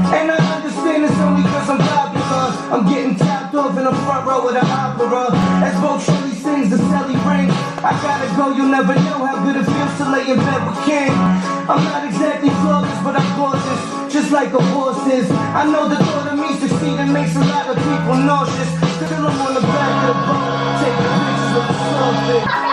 And I understand it's only cause I'm popular. I'm getting tapped off in the front row of the opera. As Bocelli sings the Sally ring, I gotta go, you'll never know how good it feels to lay in bed with King. I'm not exactly flawless, but I'm gorgeous, just like a horse is. I know the thought of me succeeding makes a lot of people nauseous. Still I'm on the back of the boat, taking pictures of the swordfish.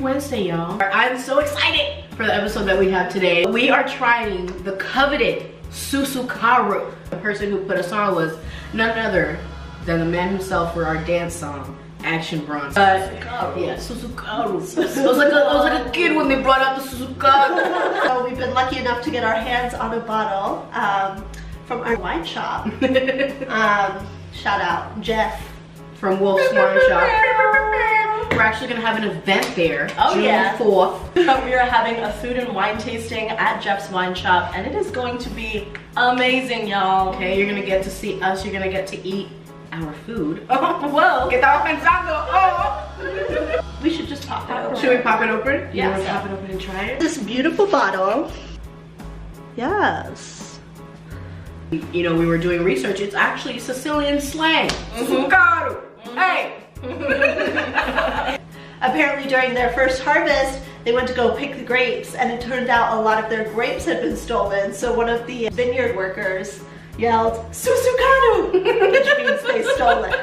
Wednesday, y'all. I'm so excited for the episode that we have today. We are trying the coveted Susucaru. The person who put us on was none other than the man himself for our dance song, Action Bronze. Susucaru. Yeah, Susucaru. I was like a kid when they brought out the Susucaru. So we've been lucky enough to get our hands on a bottle from our wine shop. Shout out Jeff from Wolfe's Wine Shop. We're actually gonna have an event there, June 4th. We are having a food and wine tasting at Jeff's Wine Shop, and it is going to be amazing, y'all. Okay, you're gonna get to see us, you're gonna get to eat our food. Oh, whoa. ¿Qué estaba pensando? Oh. We should just pop it open. Should we pop it open? Yeah. You wanna pop it open and try it? This beautiful bottle. Yes. You know, we were doing research, it's actually Sicilian slang. Susucaru. Hey! Apparently during their first harvest, they went to go pick the grapes, and it turned out a lot of their grapes had been stolen. So one of the vineyard workers yelled, "Susucaru!" which means they stole it.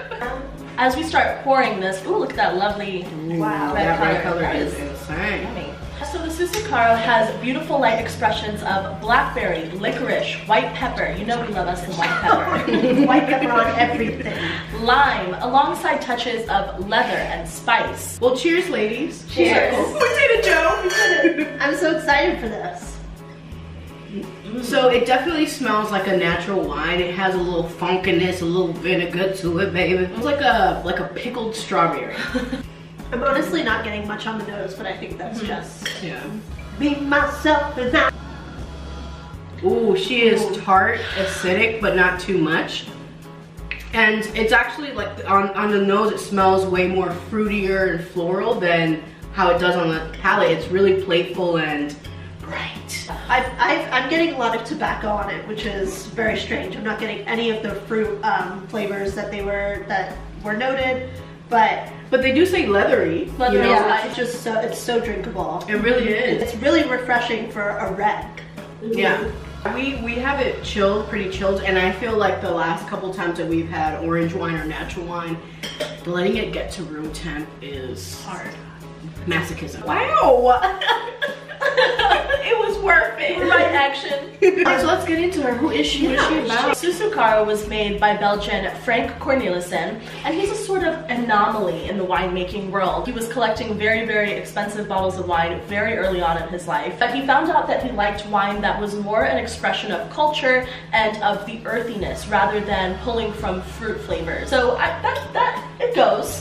As we start pouring this, ooh, look at that lovely red color is insane. Yummy. So the Susucaru has beautiful light expressions of blackberry, licorice, white pepper. You know we love us some white pepper. White pepper on everything. Lime, alongside touches of leather and spice. Well, cheers, ladies. Cheers. We did it, Joe. We did it. I'm so excited for this. So it definitely smells like a natural wine. It has a little funkiness, a little vinegar to it, baby. It's like a pickled strawberry. I'm honestly not getting much on the nose, but I think that's just be myself and I. Ooh, she is tart, acidic, but not too much. And it's actually like on the nose, it smells way more fruitier and floral than how it does on the palate. It's really playful and bright. I'm getting a lot of tobacco on it, which is very strange. I'm not getting any of the fruit flavors that were noted, but they do say leathery. You know? Yeah, it's so drinkable. It really is. It's really refreshing for a red. Yeah. We have it chilled, pretty chilled, and I feel like the last couple times that we've had orange wine or natural wine, letting it get to room temp is hard. Masochism. Wow! It was worth it. Right action. Alright, so let's get into her. Who is she? What is she about? Susucaru was made by Belgian Frank Cornelissen, and he's a sort of anomaly in the winemaking world. He was collecting very, very expensive bottles of wine very early on in his life, but he found out that he liked wine that was more an expression of culture and of the earthiness rather than pulling from fruit flavors. So it goes.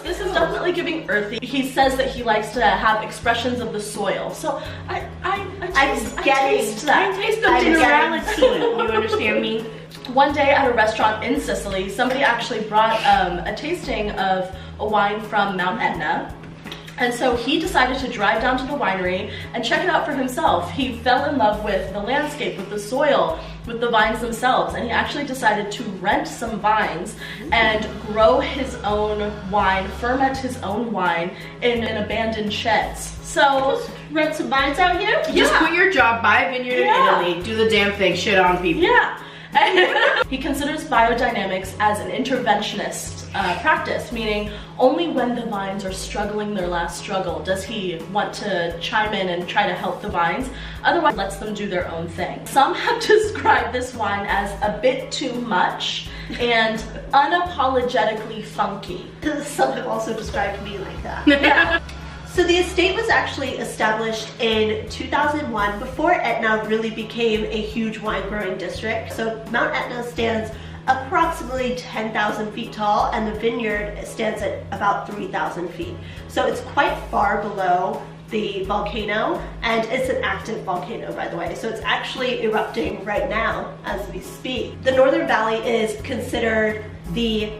This is definitely giving earthy. He says that he likes to have expressions of the soil. So I taste that. I taste the minerality. You understand me? One day at a restaurant in Sicily, somebody actually brought a tasting of a wine from Mount Etna. And so he decided to drive down to the winery and check it out for himself. He fell in love with the landscape, with the soil, with the vines themselves, and he actually decided to rent some vines and grow his own wine, ferment his own wine in abandoned sheds. So, just rent some vines out here? Just quit your job, buy a vineyard in Italy, do the damn thing, shit on people. Yeah. He considers biodynamics as an interventionist practice, meaning only when the vines are struggling their last struggle does he want to chime in and try to help the vines. Otherwise, lets them do their own thing. Some have described this wine as a bit too much and unapologetically funky. Some have also described me like that. Yeah. So the estate was actually established in 2001 before Etna really became a huge wine growing district. So Mount Etna stands approximately 10,000 feet tall, and the vineyard stands at about 3,000 feet. So it's quite far below the volcano, and it's an active volcano, by the way, so it's actually erupting right now as we speak. The Northern Valley is considered the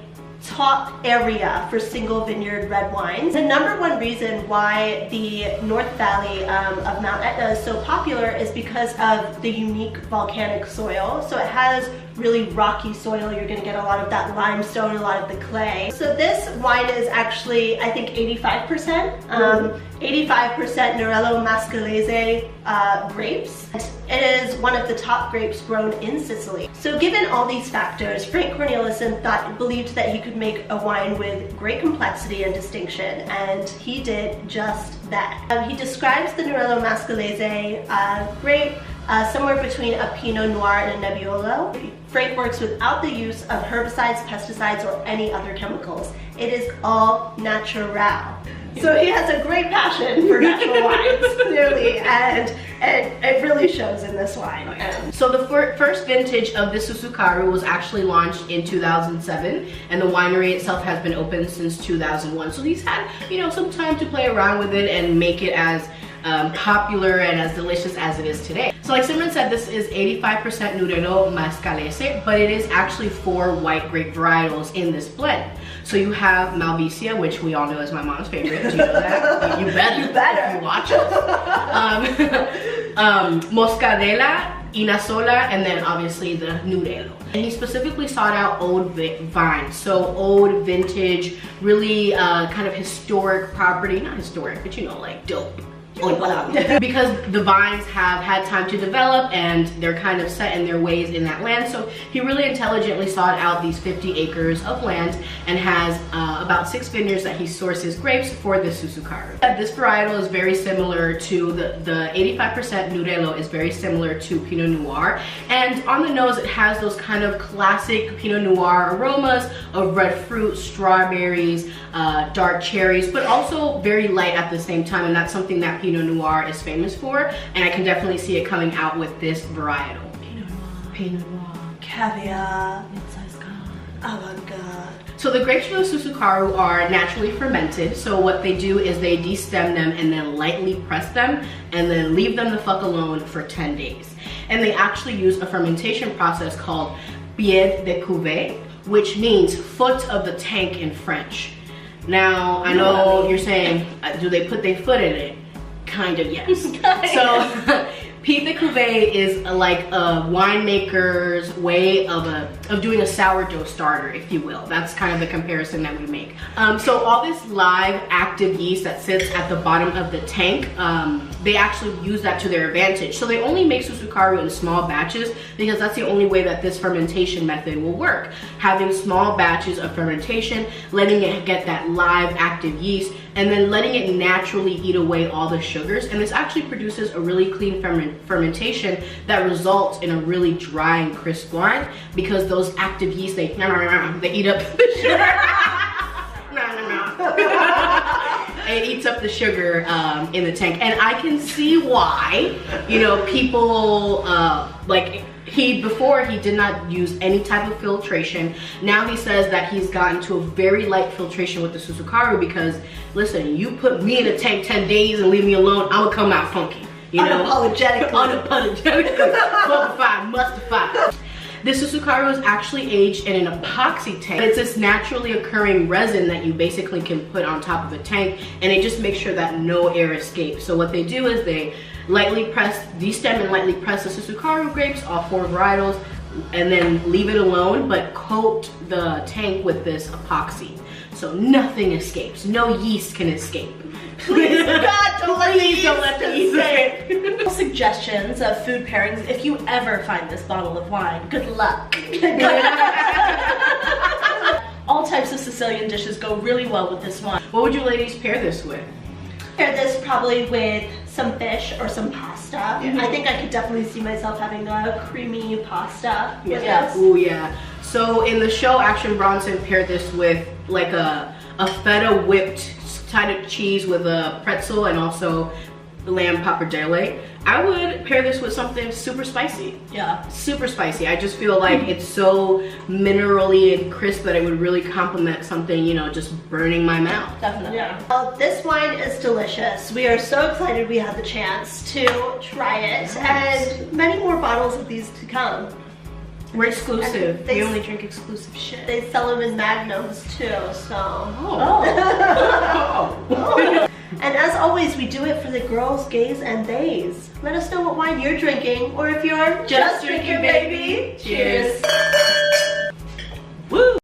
top area for single vineyard red wines. The #1 reason why the North Valley of Mount Etna is so popular is because of the unique volcanic soil. So it has really rocky soil. You're gonna get a lot of that limestone, a lot of the clay. So this wine is actually, I think, 85%. 85% Nerello Mascalese grapes. It is one of the top grapes grown in Sicily. So given all these factors, Frank Cornelissen believed that he could make a wine with great complexity and distinction, and he did just that. He describes the Nerello Mascalese grape somewhere between a Pinot Noir and a Nebbiolo. Frank works without the use of herbicides, pesticides, or any other chemicals. It is all natural. So he has a great passion for natural wines, clearly, and it really shows in this wine. So the first vintage of the Susucaru was actually launched in 2007, and the winery itself has been open since 2001. So he's had, you know, some time to play around with it and make it as popular and as delicious as it is today. So like Simran said, this is 85% Nerello Mascalese, but it is actually 4 white grape varietals in this blend. So you have Malvasia, which we all know is my mom's favorite. Do you know that? You better. You better. You watch us. Moscardella, Inasola, and then obviously the Nerello. And he specifically sought out old vines, so old vintage, really kind of historic property. Not historic, but you know, like dope. Because the vines have had time to develop and they're kind of set in their ways in that land. So he really intelligently sought out these 50 acres of land and has about 6 vineyards that he sources grapes for the Susucaru. This varietal is very similar to the 85% Nerello is very similar to Pinot Noir. And on the nose, it has those kind of classic Pinot Noir aromas of red fruit, strawberries, dark cherries, but also very light at the same time. And that's something that Pinot Noir is famous for, and I can definitely see it coming out with this varietal. Pinot Noir, Caviar, mid-size avant-garde. So the grapes from the Susucaru are naturally fermented, so what they do is they destem them and then lightly press them and then leave them the fuck alone for 10 days. And they actually use a fermentation process called pied de cuvée, which means foot of the tank in French. Now, I know you're saying, do they put their foot in it? Kind of, yes. So, pied de cuvée is like a winemaker's way of doing a sourdough starter, if you will. That's kind of the comparison that we make. So all this live active yeast that sits at the bottom of the tank, they actually use that to their advantage. So they only make Susucaru in small batches because that's the only way that this fermentation method will work. Having small batches of fermentation, letting it get that live active yeast, and then letting it naturally eat away all the sugars. And this actually produces a really clean fermentation that results in a really dry and crisp wine because those active yeast, they eat up the sugar. It eats up the sugar in the tank. And I can see why, you know, people before he did not use any type of filtration. Now he says that he's gotten to a very light filtration with the Susucaru because, listen, you put me in a tank 10 days and leave me alone, I'm gonna come out funky. You know? Unapologetically. Unapologetically. Funkified, mustified. The Susucaru is actually aged in an epoxy tank. It's this naturally occurring resin that you basically can put on top of a tank, and it just makes sure that no air escapes. So what they do is they lightly press, destem and lightly press the Susucaru grapes, all 4 varietals, and then leave it alone, but coat the tank with this epoxy. So nothing escapes, no yeast can escape. Please, God, don't let the yeast escape. Suggestions of food pairings. If you ever find this bottle of wine, good luck. All types of Sicilian dishes go really well with this wine. What would you ladies pair this with? Pair this probably with some fish or some pasta. Yeah. I think I could definitely see myself having a creamy pasta with this. Oh yeah. So in the show, Action Bronson paired this with like a feta whipped type of cheese with a pretzel and also lamb pappardelle, I would pair this with something super spicy. Yeah. Super spicy. I just feel like it's so minerally and crisp that it would really complement something, you know, just burning my mouth. Definitely. Yeah. Well, this wine is delicious. We are so excited we had the chance to try it, and many more bottles of these to come. We're exclusive. They- We only drink exclusive shit. They sell them in magnums too, so. Oh. And as always, we do it for the girls, gays, and theys. Let us know what wine you're drinking, or if you're just drinking, baby.